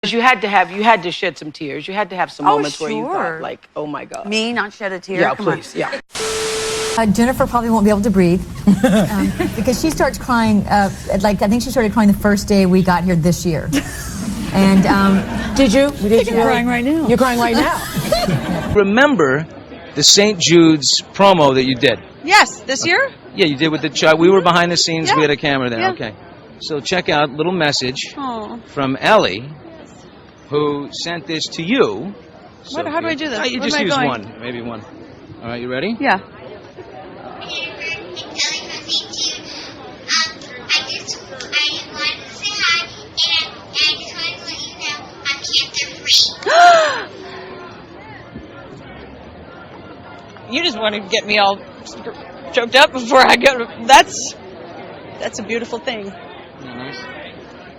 You had to shed some tears. You had to have some moments where you thought, like, oh my God. Me not shed a tear? Yeah, Come please, on. yeah. Jennifer probably won't be able to breathe because she starts crying. I think she started crying the first day we got here this year. And did you? You're crying right now. You're crying right now. Remember the St. Jude's promo that you did? Yes, this year? Yeah, you did with the child. We were behind the scenes. Yeah. We had a camera there. Yeah. Okay. So check out a little message Oh. from Ellie, who sent this to you. How do I do this? You Where just am I use going? one, maybe one. All right, you ready? Yeah. You just want to get me all choked up before I go. That's a beautiful thing. Nice.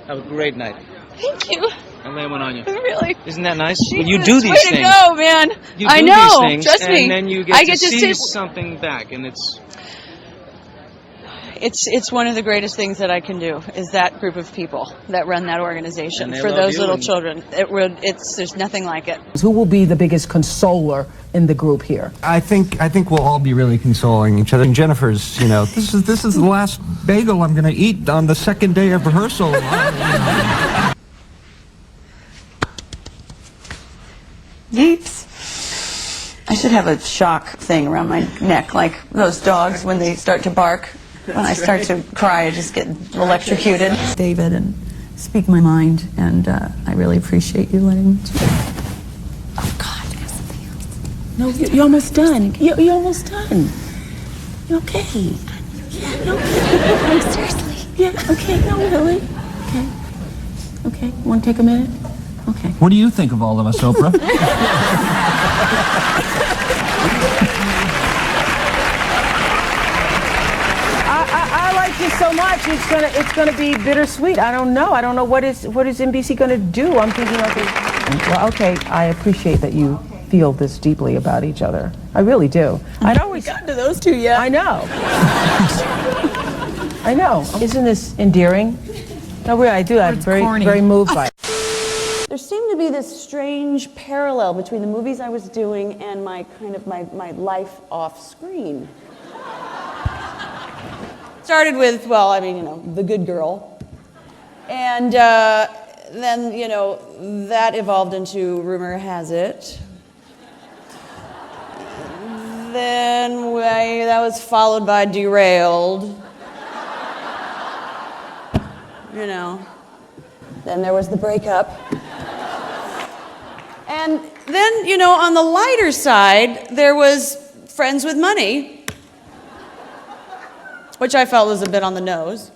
Have a great night. Thank you. I'll lay one on you. Really? Isn't that nice? Jesus, You do these things. Way to go, man. You do I know. these things, Trust me. and then you get I to see something back, and It's one of the greatest things that I can do is that group of people that run that organization for love those you little and- children. There's nothing like it. Who will be the biggest consoler in the group here? I think we'll all be really consoling each other. And Jennifer's, this is the last bagel I'm going to eat on the second day of rehearsal. Yeeps. I should have a shock thing around my neck, like those dogs when they start to bark. When I start to cry, I just get electrocuted. David, and speak my mind, and I really appreciate you letting me do that. Oh God, I got something else. No, you're almost done. You're almost done. You're okay. Yeah, you're okay. Seriously. Yeah, okay, no, really. Okay. Okay, want to take a minute? Okay. What do you think of all of us, Oprah? I like you so much. It's gonna be bittersweet. I don't know what is NBC gonna do. I'm thinking like, well, okay. I appreciate that you feel this deeply about each other. I really do. I'd always Gotten to those two yet? I know. I know. Isn't this endearing? No, really, I do. I'm very moved by it. There seemed to be this strange parallel between the movies I was doing and my life off screen. Started with, The Good Girl. And then, that evolved into Rumor Has It. Then that was followed by Derailed. Then there was the breakup. And then, on the lighter side, there was Friends with Money, which I felt was a bit on the nose.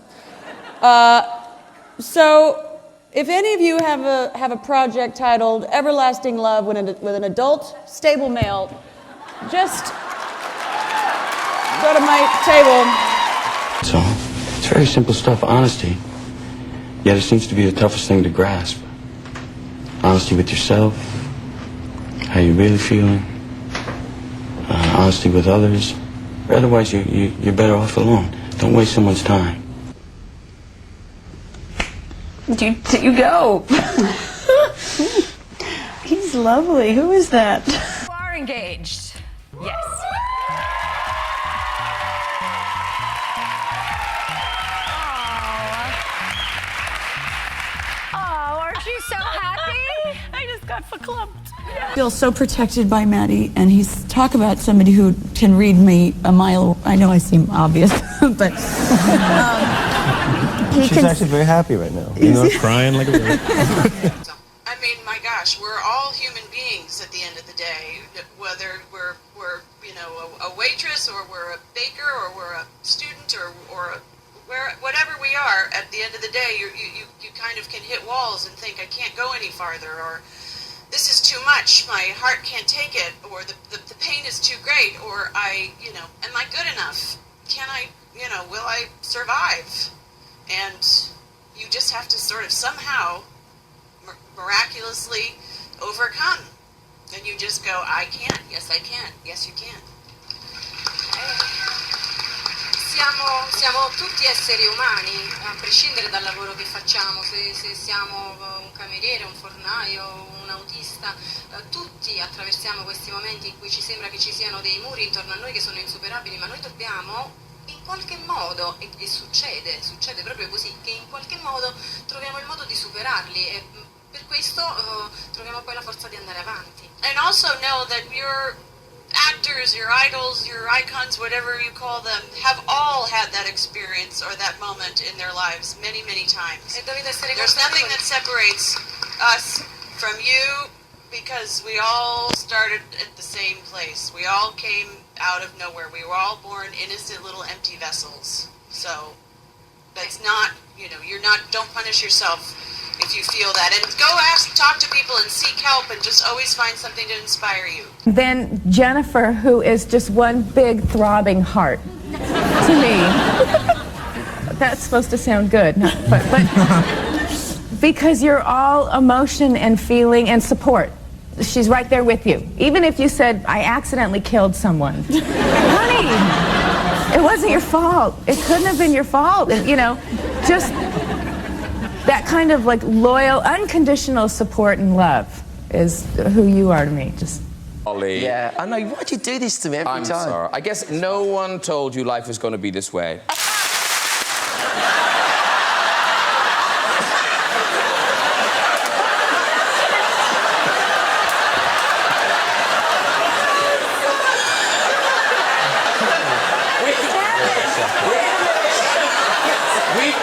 So, if any of you have a project titled Everlasting Love with an adult, stable male, just go to my table. So, it's very simple stuff, honesty. Yet it seems to be the toughest thing to grasp. Honesty with yourself, how you're really feeling, honesty with others. Or otherwise, you're better off alone. Don't waste someone's time. You go. He's lovely. Who is that? You are engaged. Yes. Oh, aren't you so happy? I just got verklempt. I feel so protected by Maddie, and he's talk about somebody who can read me a mile. I know I seem obvious, but she's actually very happy right now. Crying like a baby. I mean, my gosh, we're all human beings at the end of the day. Whether we're a waitress, or we're a baker, or we're a student, or whatever we are, at the end of the day, you kind of can hit walls and think, I can't go any farther, or this is too much, my heart can't take it, or the pain is too great, or am I good enough? Can I, will I survive? And you just have to sort of somehow miraculously overcome. And you just go, I can, yes I can, yes you can. Siamo tutti esseri umani, a prescindere dal lavoro che facciamo, se siamo un cameriere, un fornaio, un autista, tutti attraversiamo questi momenti in cui ci sembra che ci siano dei muri intorno a noi che sono insuperabili, ma noi dobbiamo in qualche modo, e succede proprio così, che in qualche modo troviamo il modo di superarli e per questo troviamo poi la forza di andare avanti. And also know that your actors, your idols, your icons, whatever you call them, have all had that experience or that moment in their lives many, many times. There's nothing that separates us from you because we all started at the same place. We all came out of nowhere. We were all born innocent little empty vessels. So that's not, don't punish yourself if you feel that. And go talk to people and seek help and just always find something to inspire you. Then Jennifer, who is just one big throbbing heart to me. That's supposed to sound good, but because you're all emotion and feeling and support. She's right there with you. Even if you said, I accidentally killed someone. Honey, it wasn't your fault. It couldn't have been your fault. And, just that kind of like loyal, unconditional support and love is who you are to me. Just. Ollie. Yeah, I know. Why'd you do this to me every time? I'm sorry. I guess no one told you life was going to be this way.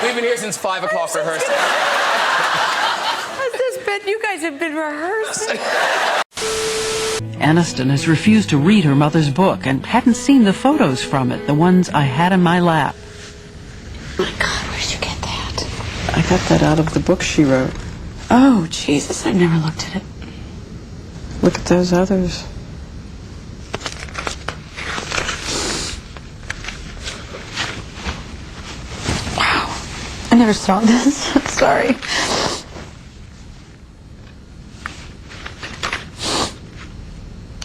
We've been here since 5 o'clock rehearsing. Has this been? You guys have been rehearsing. Aniston has refused to read her mother's book and hadn't seen the photos from it, the ones I had in my lap. My God, where did you get that? I got that out of the book she wrote. Oh, Jesus, I've never looked at it. Look at those others. I never saw this. Sorry.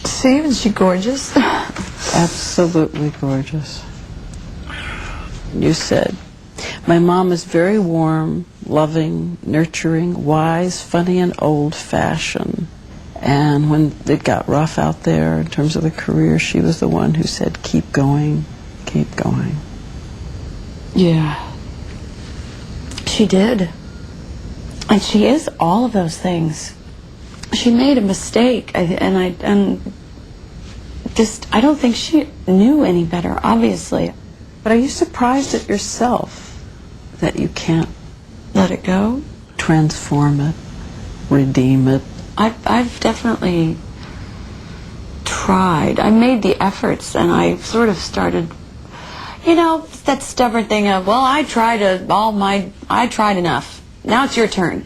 See, is she gorgeous? Absolutely gorgeous. You said, my mom is very warm, loving, nurturing, wise, funny, and old-fashioned. And when it got rough out there in terms of the career, she was the one who said, keep going, keep going. Yeah. She did. And she is all of those things. She made a mistake, and I don't think she knew any better, obviously. But are you surprised at yourself that you can't Let it go? Transform it, redeem it? I've definitely tried. I made the efforts, and I sort of started, that stubborn thing of, well, I tried enough. Now it's your turn.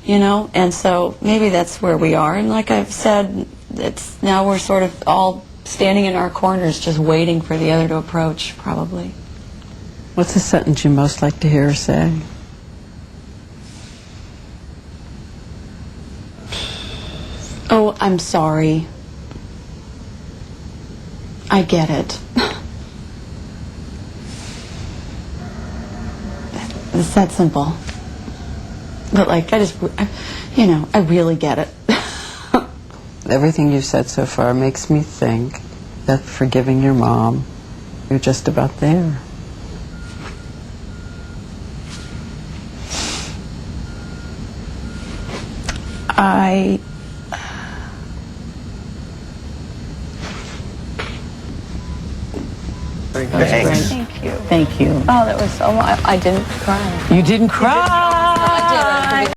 And so maybe that's where we are. And like I've said, now we're sort of all standing in our corners just waiting for the other to approach, probably. What's the sentence you most like to hear her say? Oh, I'm sorry. I get it. It's that simple. But I really get it. Everything you've said so far makes me think that forgiving your mom, you're just about there. Thank you. Thank you. Oh, that was so. I didn't cry. You didn't cry.